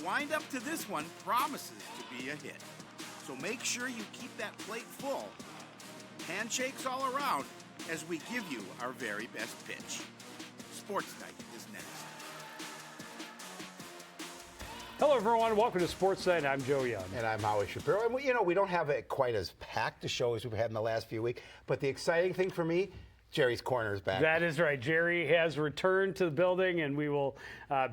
windup to this one promises to be a hit. So make sure you keep that plate full. Handshakes all around as we give you our very best pitch. Sportsnight is next. Hello, everyone. Welcome to Sportsnight. I'm Joe Young. And I'm Howie Shapiro. And we don't have it quite as packed a show as we've had in the last few weeks. But the exciting thing for me, Jerry's Corner is back. That is right. Jerry has returned to the building, and we will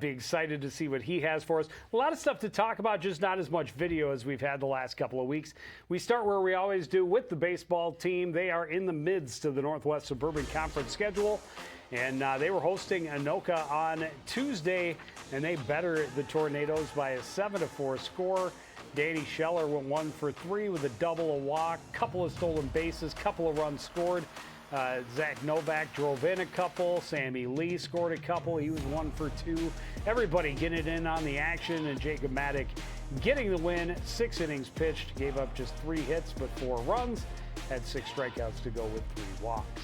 be excited to see what he has for us. A lot of stuff to talk about, just not as much video as we've had the last couple of weeks. We start where we always do with the baseball team. They are in the midst of the Northwest Suburban Conference schedule, and they were hosting Anoka on Tuesday, and they bettered the Tornadoes by a 7-4 score. Danny Scheller went 1 for 3 with a double, a walk, couple of stolen bases, couple of runs scored. Zach Novak drove in a couple. Sammy Lee scored a couple. He was 1 for 2. Everybody getting in on the action, and Jacob Maddock getting the win. 6 innings pitched, gave up just 3 hits but 4 runs, had 6 strikeouts to go with 3 walks.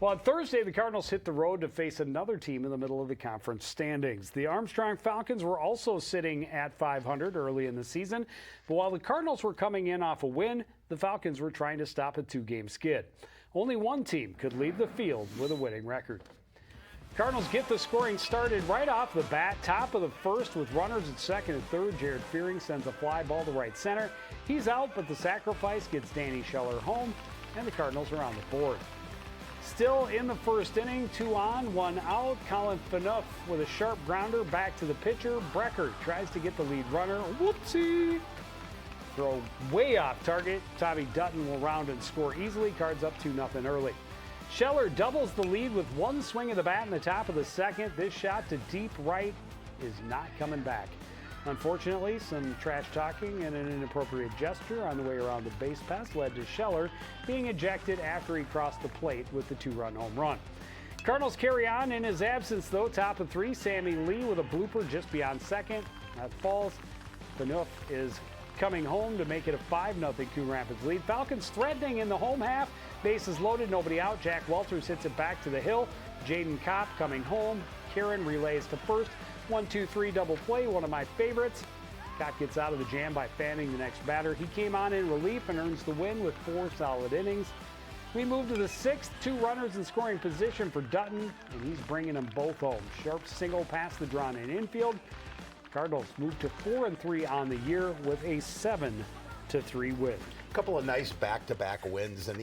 Well, on Thursday, the Cardinals hit the road to face another team in the middle of the conference standings. The Armstrong Falcons were also sitting at 500 early in the season, but while the Cardinals were coming in off a win, the Falcons were trying to stop a 2-game skid. Only one team could leave the field with a winning record. Cardinals get the scoring started right off the bat. Top of the first with runners at second and third. Jared Fearing sends a fly ball to right center. He's out, but the sacrifice gets Danny Scheller home, and the Cardinals are on the board. Still in the first inning, 2 on, 1 out. Colin Phaneuf with a sharp grounder back to the pitcher. Brecker tries to get the lead runner. Whoopsie! Throw way off target. Tommy Dutton will round and score easily. Cards up 2-0 early. Scheller doubles the lead with 1 swing of the bat in the top of the second. This shot to deep right is not coming back. Unfortunately, some trash talking and an inappropriate gesture on the way around the base pass led to Scheller being ejected after he crossed the plate with the 2-run home run. Cardinals carry on in his absence, though. Top of 3, Sammy Lee with a blooper just beyond second. That falls. Phaneuf is coming home to make it a 5-0 Coon Rapids lead. Falcons threatening in the home half. Bases loaded, nobody out. Jack Walters hits it back to the hill. Jaden Kopp coming home. Kieran relays to first. 1-2-3 double play, one of my favorites. Kopp gets out of the jam by fanning the next batter. He came on in relief and earns the win with 4 solid innings. We move to the 6th, 2 runners in scoring position for Dutton, and he's bringing them both home. Sharp single past the drawn-in infield. Cardinals move to 4-3 on the year with a 7-3 win. A couple of nice back-to-back wins, and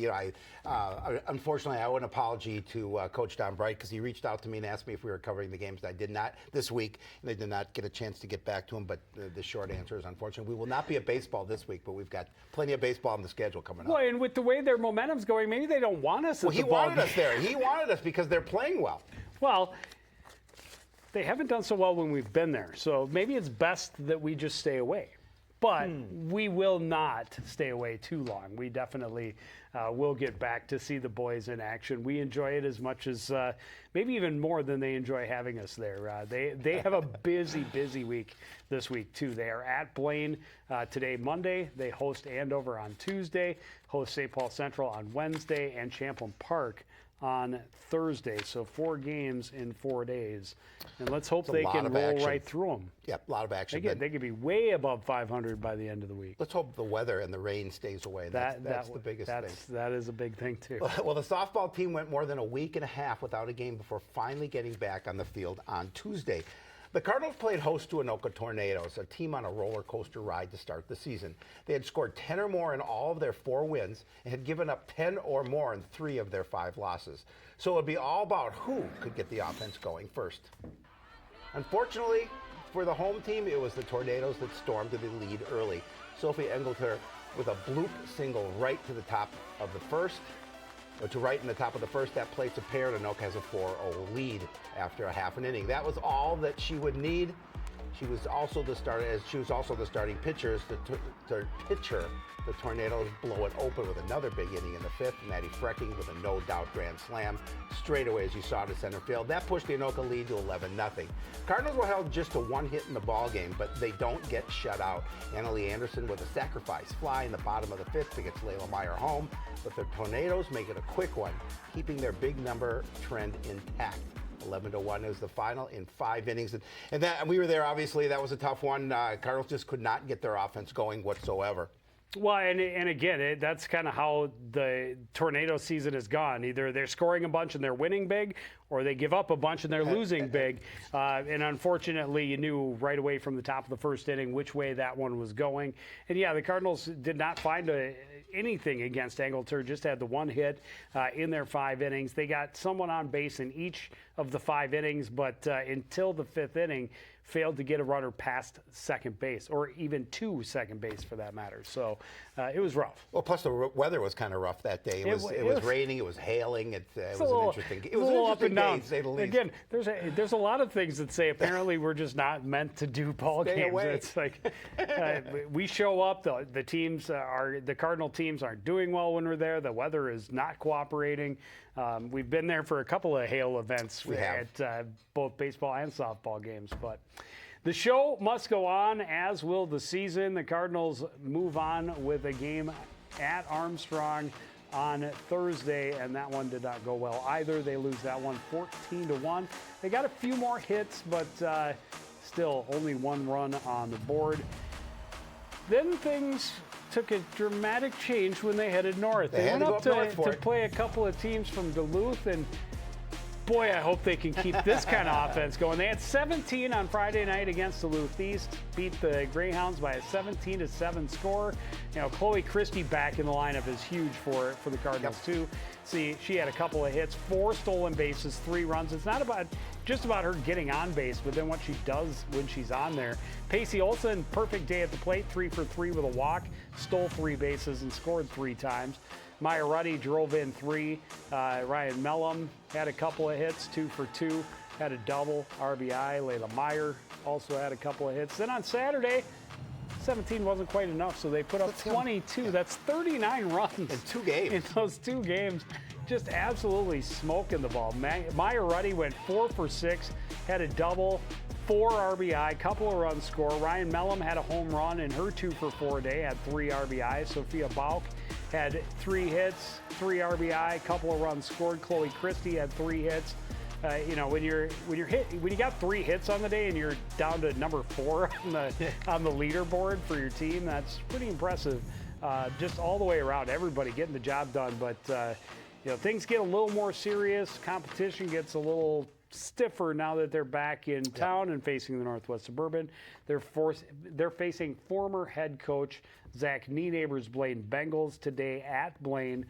unfortunately, I owe an apology to Coach Don Bright because he reached out to me and asked me if we were covering the games. I did not this week, and I did not get a chance to get back to him. But the short answer is, unfortunately, we will not be at baseball this week. But we've got plenty of baseball on the schedule coming up. Well, and with the way their momentum's going, maybe they don't want us. Well, he wanted us there. He wanted us because they're playing well. Well, they haven't done so well when we've been there, so maybe it's best that we just stay away. But we will not stay away too long. We definitely will get back to see the boys in action. We enjoy it as much as, maybe even more than they enjoy having us there. They have a busy week this week, too. They are at Blaine today, Monday. They host Andover on Tuesday, host St. Paul Central on Wednesday, and Champlain Park on Thursday. So 4 games in 4 days. And let's hope they can roll right through them. Yep, a lot of action. They could be way above 500 by the end of the week. Let's hope the weather and the rain stays away. That's the biggest thing. That is a big thing, too. Well, the softball team went more than a week and a half without a game before finally getting back on the field on Tuesday. The Cardinals played host to Anoka Tornadoes, a team on a roller coaster ride to start the season. They had scored 10 or more in all of their 4 wins and had given up 10 or more in 3 of their 5 losses. So it would be all about who could get the offense going first. Unfortunately, for the home team, it was the Tornadoes that stormed to the lead early. Sophie Engelter with a bloop single right to the top of the first. To right in the top of the first, that placed a pair, and Anoka has a 4-0 lead after a half an inning. That was all that she would need. She was also the starting pitcher. The Tornadoes blow it open with another big inning in the 5th. Maddie Frecking with a no-doubt grand slam straight away as you saw to center field. That pushed the Anoka lead to 11-0. Cardinals were held just to 1 hit in the ball game, but they don't get shut out. Annalie Anderson with a sacrifice fly in the bottom of the 5th to get Layla Meyer home, but the Tornadoes make it a quick one, keeping their big number trend intact. 11-1 is the final in 5 innings. And we were there, obviously. That was a tough one. Cardinals just could not get their offense going whatsoever. Well, and again, that's kind of how the Tornado season has gone. Either they're scoring a bunch and they're winning big, or they give up a bunch and they're losing big. And unfortunately, you knew right away from the top of the first inning which way that one was going. And yeah, the Cardinals did not find anything against Angleton, just had the one hit in their 5 innings. They got someone on base in each of the 5 innings, but until the 5th inning, failed to get a runner past second base, or even to second base for that matter. So it was rough. Well, plus the weather was kind of rough that day. It was raining, it was hailing. It was an interesting game. It was an interesting day, to say the least. Again, there's a lot of things that say apparently we're just not meant to do ball games. Away. It's like we show up, the Cardinal teams aren't doing well when we're there. The weather is not cooperating. We've been there for a couple of hail events at both baseball and softball games, but the show must go on, as will the season. The Cardinals move on with a game at Armstrong on Thursday, and that one did not go well either. They lose that one 14-1. They got a few more hits, but still only 1 run on the board. Then things took a dramatic change when they headed north. They went up to play a couple of teams from Duluth, and boy, I hope they can keep this kind of offense going. They had 17 on Friday night against Duluth East, beat the Greyhounds by a 17-7 score. You know, Chloe Christie back in the lineup is huge for the Cardinals too. See, she had a couple of hits, 4 stolen bases, 3 runs. It's not just about her getting on base, but then what she does when she's on there. Pacey Olsen, perfect day at the plate, 3 for 3 with a walk, stole 3 bases and scored 3 times. Maya Ruddy drove in 3. Ryan Mellum had a couple of hits, 2 for 2, had a double RBI. Layla Meyer also had a couple of hits. Then on Saturday, 17 wasn't quite enough, so they put up 22. Yeah. That's 39 runs in 2 games. In those 2 games, just absolutely smoking the ball. Maya Ruddy went 4 for 6, had a double, 4 RBI, couple of runs scored. Ryan Mellum had a home run in her 2 for 4 day, had 3 RBI. Sophia Bauk had 3 hits, 3 RBI, couple of runs scored. Chloe Christie had 3 hits. You know, when you got 3 hits on the day and you're down to number 4 on the leaderboard for your team, that's pretty impressive. Just all the way around, everybody getting the job done. But you know, things get a little more serious. Competition gets a little stiffer now that they're back in town and facing the Northwest Suburban. They're facing former head coach Zach Neighbors' Blaine Bengals today at Blaine.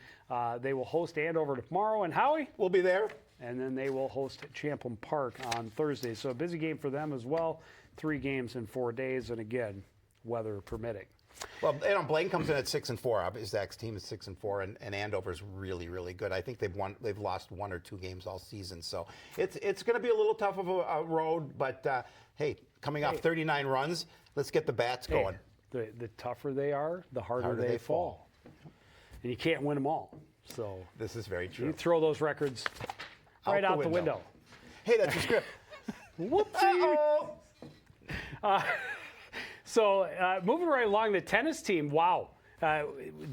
They will host Andover tomorrow, and Howie will be there. And then they will host Champlin Park on Thursday. So a busy game for them as well. 3 games in 4 days, and again, weather permitting. Well, you know, Blaine comes in at 6-4. Zach's team is 6-4, and Andover's really, really good. I think they've lost 1 or 2 games all season, so it's going to be a little tough of a road. But hey, coming off 39 runs, let's get the bats going. The tougher they are, the harder they fall, and you can't win them all. So this is very true. You throw those records right out the window. Hey, that's your script. Whoopsie. So moving right along, the tennis team, wow.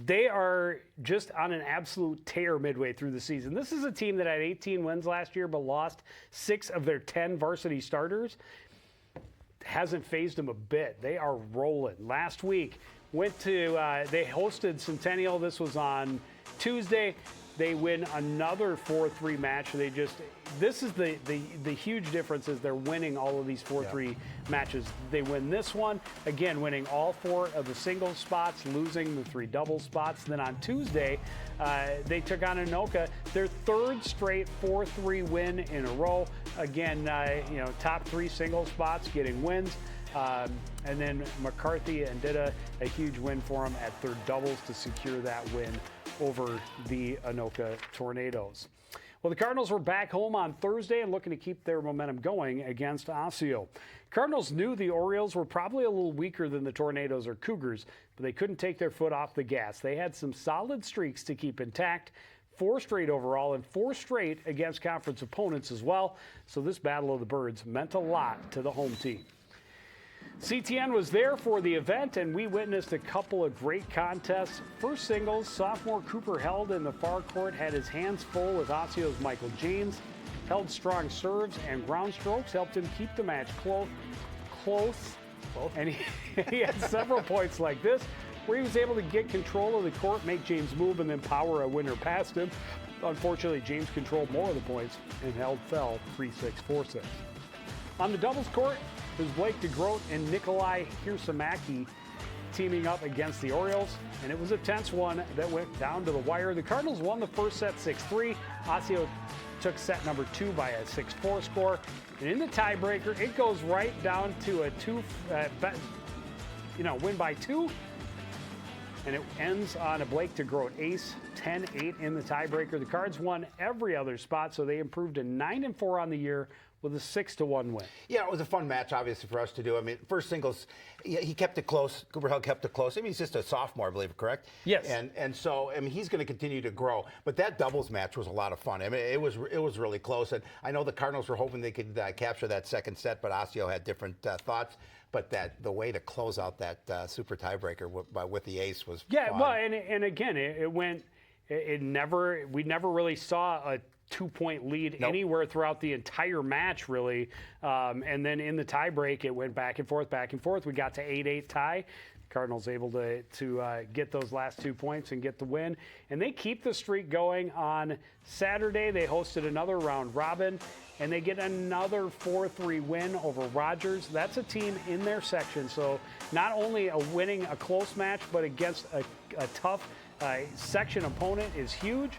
They are just on an absolute tear midway through the season. This is a team that had 18 wins last year but lost 6 of their 10 varsity starters. Hasn't phased them a bit. They are rolling. Last week, they hosted Centennial. This was on Tuesday. They win another 4-3 match. This is the huge difference is they're winning all of these 4-3 matches. They win this one, again, winning all 4 of the singles spots, losing the 3 double spots. Then on Tuesday, they took on Anoka, their 3rd straight 4-3 win in a row. Again, top 3 single spots getting wins. And then McCarthy and Dida, a huge win for them at 3rd doubles to secure that win over the Anoka Tornadoes. Well, the Cardinals were back home on Thursday and looking to keep their momentum going against Osseo. Cardinals knew the Orioles were probably a little weaker than the Tornadoes or Cougars, but they couldn't take their foot off the gas. They had some solid streaks to keep intact, 4 straight overall and 4 straight against conference opponents as well. So this Battle of the Birds meant a lot to the home team. CTN was there for the event, and we witnessed a couple of great contests. First singles, sophomore Cooper Held in the far court had his hands full with Osseo's Michael James. held strong serves and ground strokes, helped him keep the match close. And he had several points like this, where he was able to get control of the court, make James move, and then power a winner past him. Unfortunately, James controlled more of the points and fell 3-6, 4-6. On the doubles court, it was Blake DeGroat and Nikolai Hirsamaki teaming up against the Orioles, and it was a tense one that went down to the wire. The Cardinals won the first set 6-3. Osseo took set number 2 by a 6-4 score, and in the tiebreaker, it goes right down to a win by 2, and it ends on a Blake DeGroat ace, 10-8 in the tiebreaker. The Cards won every other spot, so they improved to 9-4 on the year with a 6-1 win. Yeah, it was a fun match, obviously, for us to do. I mean, first singles, he kept it close. Cooper Held kept it close. I mean, he's just a sophomore, I believe, correct? Yes. And so, I mean, he's going to continue to grow. But that doubles match was a lot of fun. I mean, it was really close. And I know the Cardinals were hoping they could capture that second set, but Osseo had different thoughts. But the way to close out that super tiebreaker with the ace was fun. Well, and again, we never really saw a 2-point lead anywhere throughout the entire match, really. And then in the tiebreak, it went back and forth, back and forth. We got to 8-8 tie. Cardinals able to get those last 2 points and get the win. And they keep the streak going. On Saturday, they hosted another round robin, and they get another 4-3 win over Rogers. That's a team in their section. So not only winning a close match, but against a tough section opponent is huge.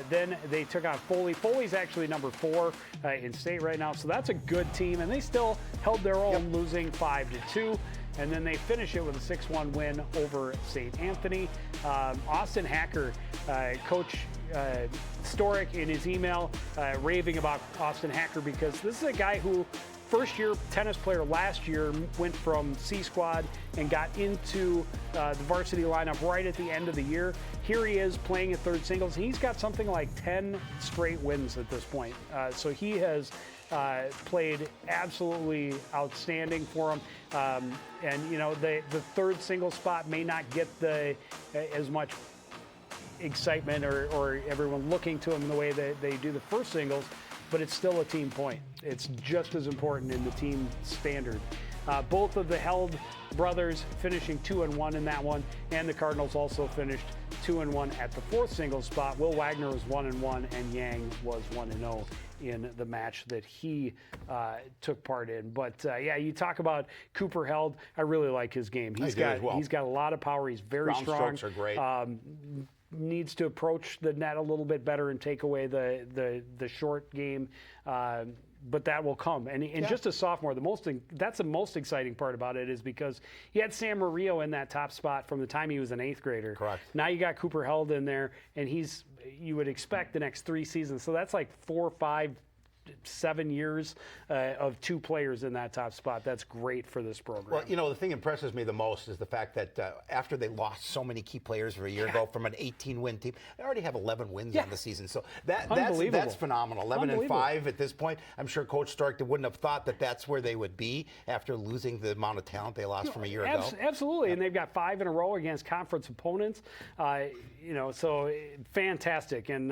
Then they took on Foley. Foley's actually number 4 in state right now, so that's a good team, and they still held their own, losing 5-2. And then they finish it with a 6-1 win over St. Anthony. Austin Hacker, Coach Storick in his email raving about Austin Hacker, because this is a guy who first-year tennis player last year, went from C squad and got into the varsity lineup right at the end of the year. Here he is playing at third singles. He's got something like 10 straight wins at this point. So he has played absolutely outstanding for him. And, you know, the third single spot may not get as much excitement or everyone looking to him in the way that they do the first singles, but it's still a team point. It's just as important in the team standard. Both of the Held brothers finishing 2-1 in that one, and the Cardinals also finished 2-1 at the fourth singles spot. Will Wagner was 1-1, and Yang was 1-0 in the match that he took part in. But yeah, you talk about Cooper Held. I really like his game. He's got a lot of power. He's very strong. Ground strokes are great. Needs to approach the net a little bit better and take away the short game. But that will come. And just a sophomore, that's the most exciting part about it, is because he had Sam Murillo in that top spot from the time he was an 8th grader. Correct. Now you got Cooper Held in there, and you would expect the next 3 seasons. So that's like 4, 5, 7 years of 2 players in that top spot. That's great for this program. Well, you know, the thing that impresses me the most is the fact that after they lost so many key players for a year ago from an 18-win team, they already have 11 wins on the season. So that's phenomenal. 11-5 at this point. I'm sure Coach Stark wouldn't have thought that that's where they would be after losing the amount of talent they lost from a year ago. Absolutely, and they've got 5 in a row against conference opponents. So fantastic. And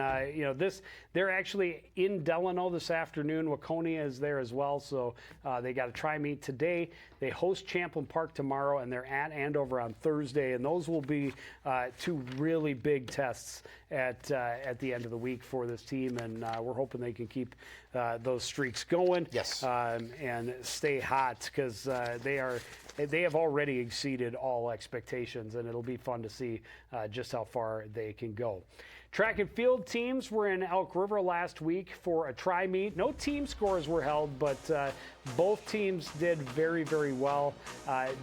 they're actually in Delano this afternoon. Waconia is there as well, so they got a tri-meet today. They host Champlin Park tomorrow, and they're at Andover on Thursday, and those will be 2 really big tests at the end of the week for this team, and we're hoping they can keep those streaks going. Yes. And stay hot, because they have already exceeded all expectations, and it'll be fun to see just how far they can go. Track and field teams were in Elk River last week for a tri-meet. No team scores were held, but both teams did very, very well.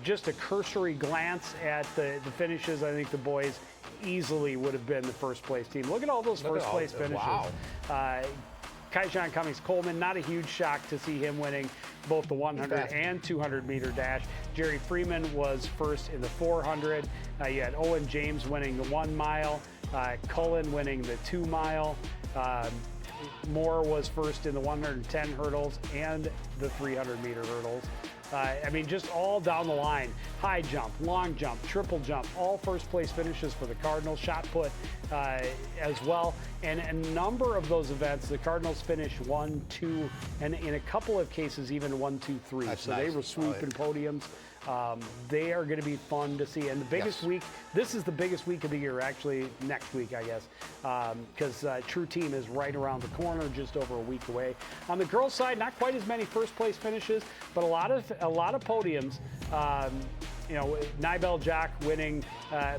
Just a cursory glance at the finishes, I think the boys easily would have been the first place team. Look at all those first place finishes. Wow. Kaijan Cummings-Coleman, not a huge shock to see him winning both the 100 and 200 meter dash. Jerry Freeman was first in the 400. You had Owen James winning the 1 mile. Cullen winning the 2 mile. Moore was first in the 110 hurdles and the 300-meter hurdles. I mean, just all down the line. High jump, long jump, triple jump, all first place finishes for the Cardinals. Shot put as well. And a number of those events, the Cardinals finished 1, 2, and in a couple of cases, even 1, 2, 3. That's so nice. they were swooping podiums. They are going to be fun to see. And the biggest week, this is the biggest week of the year, actually next week, I guess, because True Team is right around the corner, just over a week away. On the girls' side, not quite as many first place finishes, but a lot of podiums. You know, Nibel Jack winning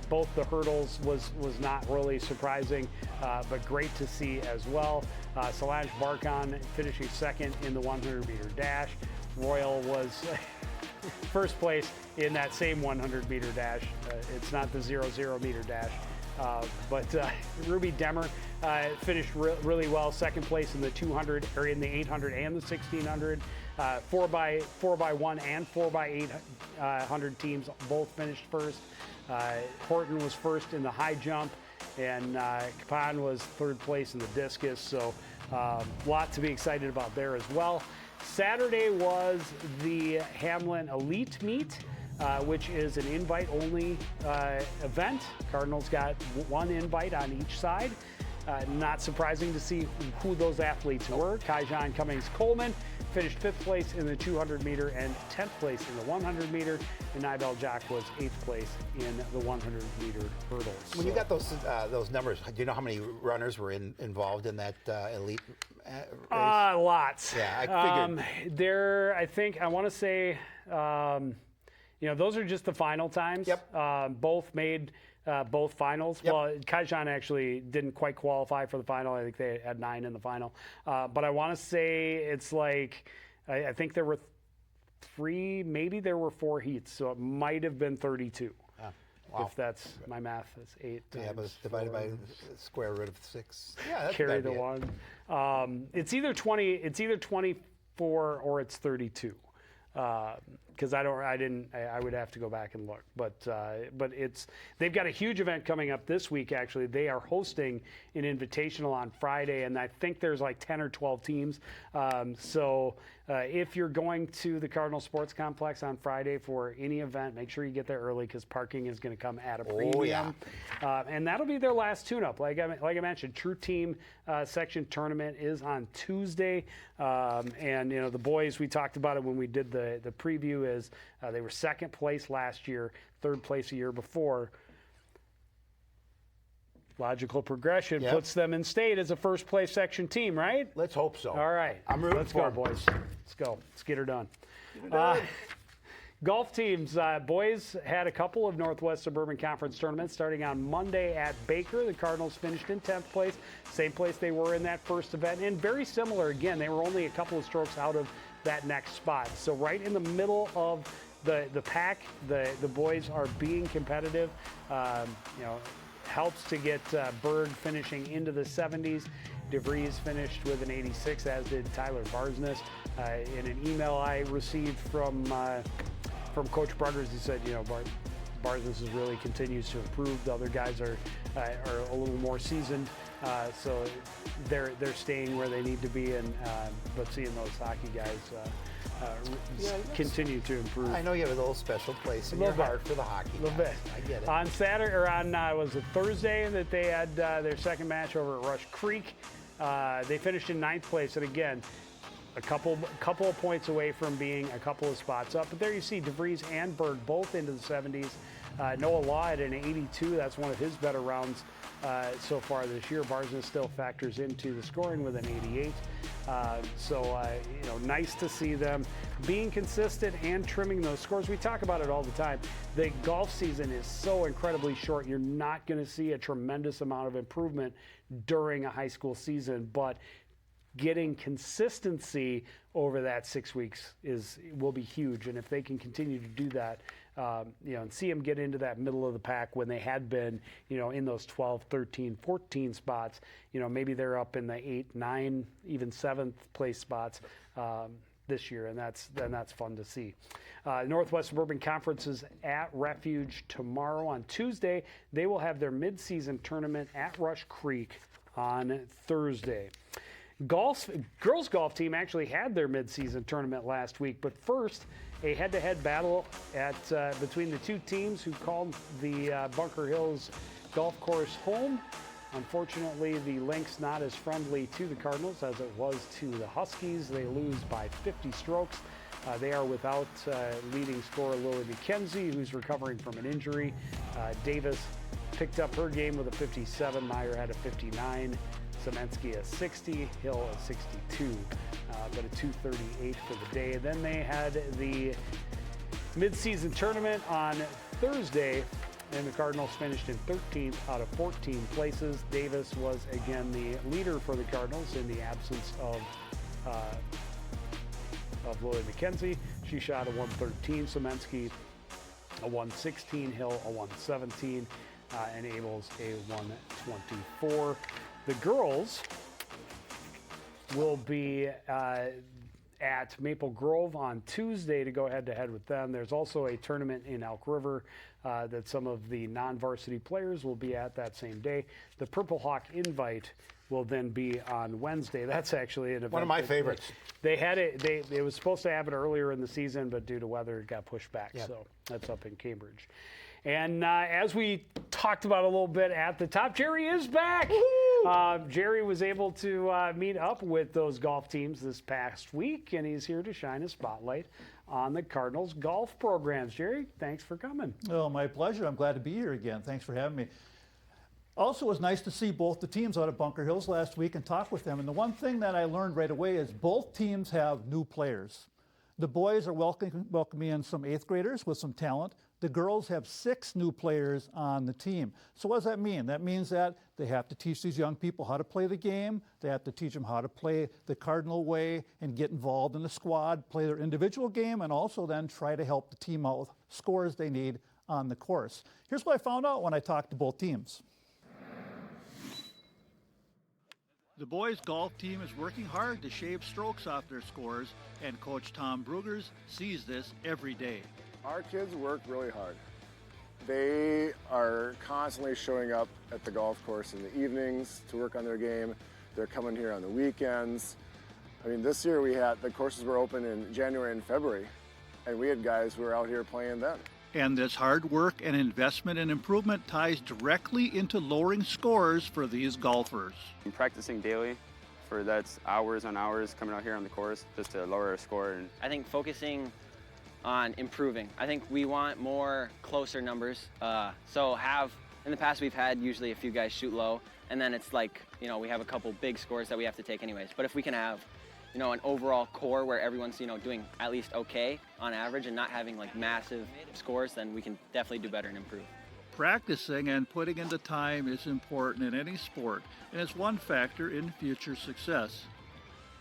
both the hurdles was not really surprising, but great to see as well. Solange Barkon finishing second in the 100-meter dash. Royal was first place in that same 100-meter dash. It's not the 0-0-meter dash. But Ruby Demmer finished really well, second place in the 200, or in the 800 and the 1600. 4x1 and 4x800 teams both finished first. Horton was first in the high jump, and Capon was third place in the discus. So a lot to be excited about there as well. Saturday was the Hamlin Elite Meet, which is an invite-only event. Cardinals got one invite on each side. Not surprising to see who those athletes were. Kaijan Cummings-Coleman finished 5th place in the 200-meter and 10th place in the 100-meter, and Nibel Jack was 8th place in the 100-meter hurdles. When you got those numbers, do you know how many runners were involved in that elite race? Lots. Yeah, I figured. I want to say, you know, those are just the final times. Yep. Both made both finals. Yep. Well, Kaijan actually didn't quite qualify for the final. I think they had 9 in the final. But I want to say it's like, I think there were 3, maybe there were 4 heats, so it might have been 32. Wow. If that's my math, that's 8. Yeah, but it's divided by the square root of 6. Yeah, that's Carry the 1. It's either 20. It's either 24 or it's 32. Because I would have to go back and look, but they've got a huge event coming up this week. Actually, they are hosting an invitational on Friday, and I think there's like 10 or 12 teams. So if you're going to the Cardinal Sports Complex on Friday for any event, make sure you get there early because parking is going to come at a premium. Oh, yeah. And that'll be their last tune-up. Like I mentioned, True Team section tournament is on Tuesday, and you know the boys. We talked about it when we did the preview. Is they were 2nd place last year, 3rd place a year before. Logical progression puts them in state as a first place section team, right? Let's hope so. All right. I'm rooting Let's for go, them. boys. Let's go. Let's get her done. Golf teams, boys had a couple of Northwest Suburban Conference tournaments starting on Monday at Baker. The Cardinals finished in 10th place, same place they were in that first event, and very similar again. They were only a couple of strokes out of that next spot. So right in the middle of the pack, the boys are being competitive. You know, helps to get Berg finishing into the 70s. DeVries finished with an 86, as did Tyler Barsness. In an email I received from Coach Bruggers, he said, you know, Barsness really continues to improve. The other guys are a little more seasoned, so they're staying where they need to be. And but seeing those hockey guys continue to improve. I know you have a little special place in your heart for the hockey guys. A little bit. I get it. On Saturday, or on was it Thursday that they had their second match over at Rush Creek. They finished in 9th place, and again, a couple of points away from being a couple of spots up. But there you see DeVries and Berg both into the 70s. Noah Law at an 82. That's one of his better rounds so far this year. Barsness still factors into the scoring with an 88. You know, nice to see them being consistent and trimming those scores. We talk about it all the time. The golf season is so incredibly short. You're not going to see a tremendous amount of improvement during a high school season, but getting consistency over that 6 weeks will be huge. And if they can continue to do that, you know, and see them get into that middle of the pack when they had been, you know, in those 12, 13, 14 spots, you know, maybe they're up in the 8, 9, even 7th place spots this year, and that's fun to see. Northwest Suburban Conference is at Refuge tomorrow. On Tuesday, they will have their mid-season tournament at Rush Creek on Thursday. girls golf team actually had their midseason tournament last week, but first, a head-to-head battle between the two teams who called the Bunker Hills golf course home. Unfortunately, the link's not as friendly to the Cardinals as it was to the Huskies. They lose by 50 strokes. They are without leading scorer Lily McKenzie, who's recovering from an injury. Davis picked up her game with a 57. Meyer had a 59. Semensky a 60. Hill a 62. But a 238 for the day. And then they had the midseason tournament on Thursday, and the Cardinals finished in 13th out of 14 places. Davis was again the leader for the Cardinals in the absence of Lily McKenzie. She shot a 113. Semensky a 116. Hill a 117. And Abels a 124. The girls will be at Maple Grove on Tuesday to go head-to-head with them. There's also a tournament in Elk River that some of the non-varsity players will be at that same day. The Purple Hawk Invite will then be on Wednesday. That's actually an event. One of my favorites. They had it. It was supposed to happen earlier in the season, but due to weather, it got pushed back. Yep. So that's up in Cambridge. And as we talked about a little bit at the top, Jerry is back. Jerry was able to meet up with those golf teams this past week, and he's here to shine a spotlight on the Cardinals golf programs. Jerry, thanks for coming. Oh, my pleasure. I'm glad to be here again. Thanks for having me. Also, it was nice to see both the teams out of Bunker Hills last week and talk with them. And the one thing that I learned right away is both teams have new players. The boys are welcoming in some 8th graders with some talent. The girls have 6 new players on the team. So what does that mean? That means that they have to teach these young people how to play the game. They have to teach them how to play the Cardinal way and get involved in the squad, play their individual game, and also then try to help the team out with scores they need on the course. Here's what I found out when I talked to both teams. The boys' golf team is working hard to shave strokes off their scores, and Coach Tom Brugers sees this every day. Our kids work really hard. They are constantly showing up at the golf course in the evenings to work on their game. They're coming here on the weekends. I mean, this year the courses were open in January and February, and we had guys who were out here playing then. And this hard work and investment and improvement ties directly into lowering scores for these golfers. I'm practicing daily that's hours on hours coming out here on the course just to lower our score. And I think focusing on improving. I think we want more closer numbers. In the past we've had usually a few guys shoot low, and then it's like, we have a couple big scores that we have to take anyways. But if we can have, an overall core where everyone's, doing at least okay on average and not having like massive scores, then we can definitely do better and improve. Practicing and putting in the time is important in any sport, and it's one factor in future success.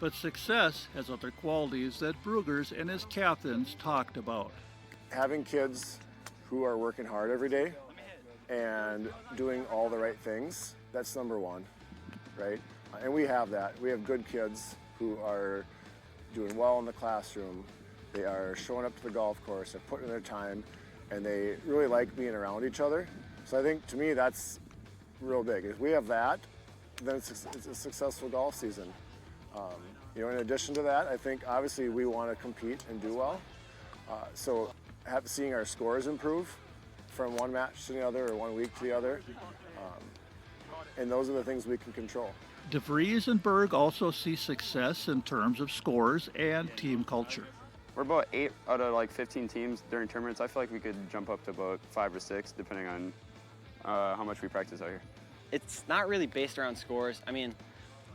But success has other qualities that Brugers and his captains talked about. Having kids who are working hard every day and doing all the right things, that's number one, right? And we have that. We have good kids who are doing well in the classroom. They are showing up to the golf course, they're putting in their time, and they really like being around each other. So I think, to me, that's real big. If we have that, then it's a successful golf season. In addition to that, I think obviously we want to compete and do well. Seeing our scores improve from one match to the other or 1 week to the other, and those are the things we can control. DeVries and Berg also see success in terms of scores and team culture. we're about 8 out of 15 teams during tournaments. I feel like we could jump up to about 5 or 6 depending on how much we practice out here. It's not really based around scores. I mean,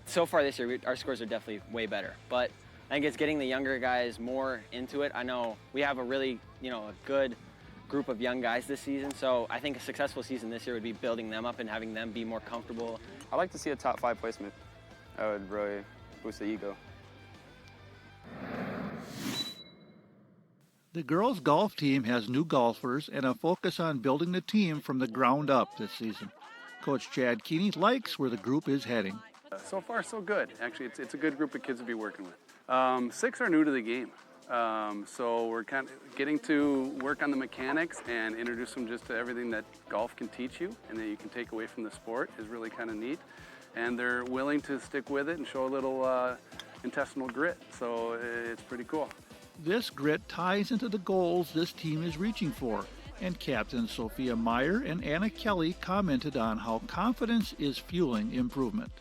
so far this year, our scores are definitely way better. But I think it's getting the younger guys more into it. I know we have a really, a good group of young guys this season. So I think a successful season this year would be building them up and having them be more comfortable. I'd like to see a top 5 placement. That would really boost the ego. The girls' golf team has new golfers and a focus on building the team from the ground up this season. Coach Chad Keeney likes where the group is heading. So far, so good. Actually, it's a good group of kids to be working with. 6 are new to the game. So we're kind of getting to work on the mechanics and introduce them just to everything that golf can teach you and that you can take away from the sport is really kind of neat. and they're willing to stick with it and show a little intestinal grit. So it's pretty cool. This grit ties into the goals this team is reaching for, and Captain Sophia Meyer and Anna Kelly commented on how confidence is fueling improvement.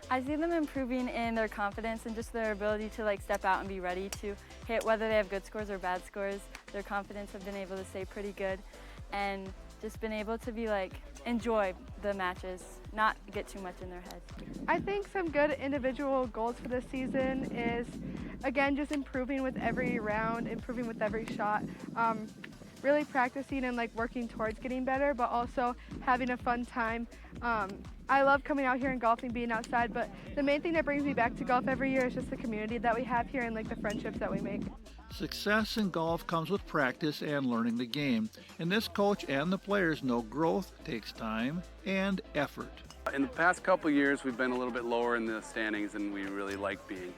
I see them improving in their confidence and just their ability to step out and be ready to hit, whether they have good scores or bad scores. Their confidence have been able to stay pretty good and just been able to be enjoy the matches, not get too much in their head. I think some good individual goals for this season is, again, just improving with every round, improving with every shot. Really practicing and working towards getting better, but also having a fun time. I love coming out here and golfing, being outside, but the main thing that brings me back to golf every year is just the community that we have here and the friendships that we make. Success in golf comes with practice and learning the game, and this coach and the players know growth takes time and effort. In the past couple of years, we've been a little bit lower in the standings than we really like being.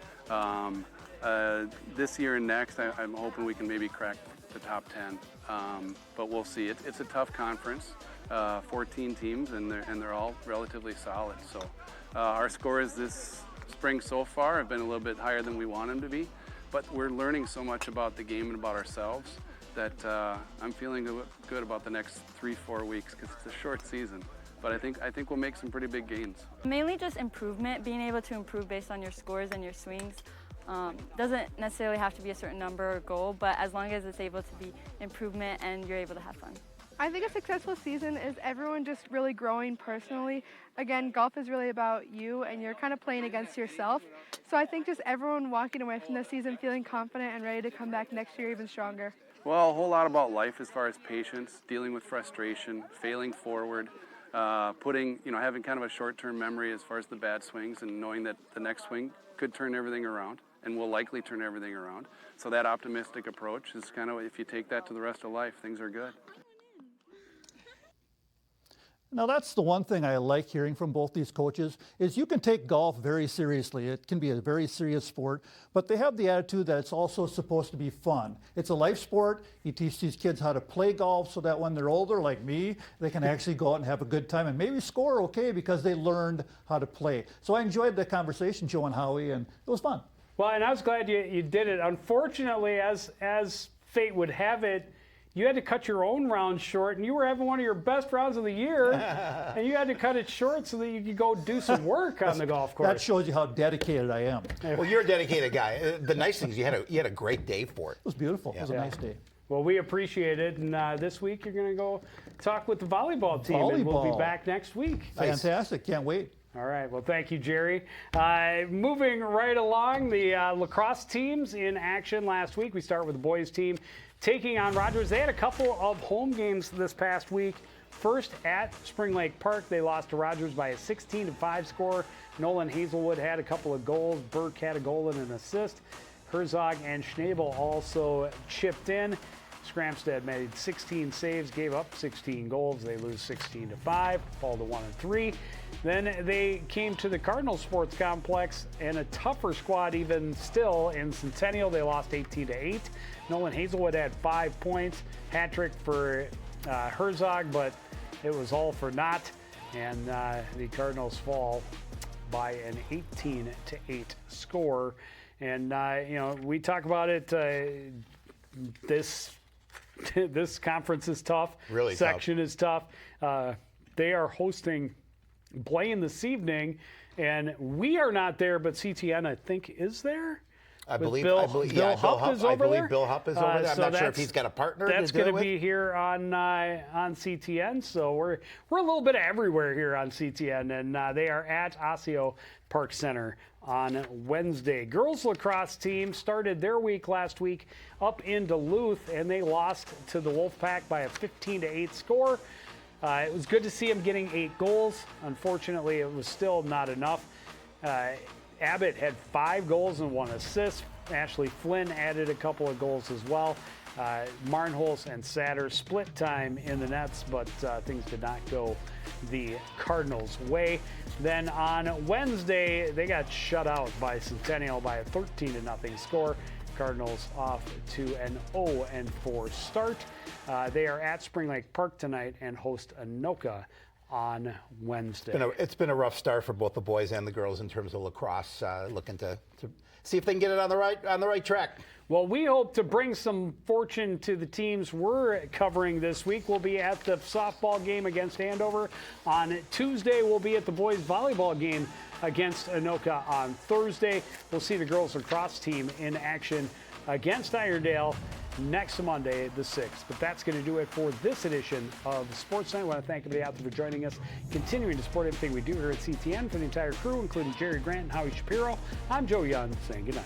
This year and next, I'm hoping we can maybe crack the top 10, but we'll see. It's a tough conference, 14 teams, and they're all relatively solid. So our scores this spring so far have been a little bit higher than we want them to be, but we're learning so much about the game and about ourselves that I'm feeling good about the next 3-4 weeks because it's a short season. But I think we'll make some pretty big gains. Mainly just improvement, being able to improve based on your scores and your swings. Doesn't necessarily have to be a certain number or goal, but as long as it's able to be improvement and you're able to have fun. I think a successful season is everyone just really growing personally. Again, golf is really about you and you're kind of playing against yourself. So I think just everyone walking away from this season feeling confident and ready to come back next year even stronger. Well, a whole lot about life as far as patience, dealing with frustration, failing forward, having kind of a short-term memory as far as the bad swings and knowing that the next swing could turn everything around and will likely turn everything around. So that optimistic approach is kind of, if you take that to the rest of life, things are good. Now that's the one thing I like hearing from both these coaches is you can take golf very seriously. It can be a very serious sport, but they have the attitude that it's also supposed to be fun. It's a life sport. You teach these kids how to play golf so that when they're older, like me, they can actually go out and have a good time and maybe score okay because they learned how to play. So I enjoyed the conversation, Joe and Howie, and it was fun. Well, and I was glad you did it. Unfortunately, as fate would have it, you had to cut your own round short, and you were having one of your best rounds of the year, and you had to cut it short so that you could go do some work on the golf course. That shows you how dedicated I am. Well, you're a dedicated guy. The nice thing is you had a great day for it. It was beautiful. Yeah. It was a nice day. Well, we appreciate it, and this week you're going to go talk with the volleyball team, and we'll be back next week. Fantastic. Can't wait. All right. Well, thank you, Jerry. Moving right along, the lacrosse teams in action last week. We start with the boys team taking on Rogers. They had a couple of home games this past week. First at Spring Lake Park, they lost to Rogers by a 16-5 score. Nolan Hazelwood had a couple of goals. Burke had a goal and an assist. Herzog and Schnabel also chipped in. Scramstead made 16 saves, gave up 16 goals. They lose 16-5, fall to 1-3. Then they came to the Cardinal Sports Complex and a tougher squad even still in Centennial. They lost 18-8. Nolan Hazelwood had 5 points, hat trick for Herzog, but it was all for naught. And the Cardinals fall by an 18-8 score. And we talk about it. This conference is tough. Really Section is tough. They are hosting Blaine this evening, and we are not there, but CTN, I think, is there. I believe Bill Hupp is over there. Bill Hupp is over there. I'm not sure if he's got a partner. That's going to be here on CTN. So we're a little bit everywhere here on CTN, and they are at Osseo Park Center on Wednesday. Girls lacrosse team started their week last week up in Duluth, and they lost to the Wolfpack by a 15-8 score. It was good to see them getting 8 goals. Unfortunately, it was still not enough. Abbott had 5 goals and 1 assist. Ashley Flynn added a couple of goals as well. Marnholz and Satter split time in the nets, but things did not go the Cardinals' way. Then on Wednesday, they got shut out by Centennial by a 13-0 score. Cardinals off to an 0-4 start. They are at Spring Lake Park tonight and host Anoka on Wednesday. It's been a rough start for both the boys and the girls in terms of lacrosse, looking to see if they can get it on the right track. Well, we hope to bring some fortune to the teams we're covering this week. We'll be at the softball game against Andover. On Tuesday, we'll be at the boys volleyball game against Anoka. On Thursday, we'll see the girls lacrosse team in action against Iredale next Monday, the 6th. But that's going to do it for this edition of Sportsnight. I want to thank everybody out there for joining us, continuing to support everything we do here at CTN. For the entire crew, including Jerry Grant and Howie Shapiro, I'm Joe Young saying good night.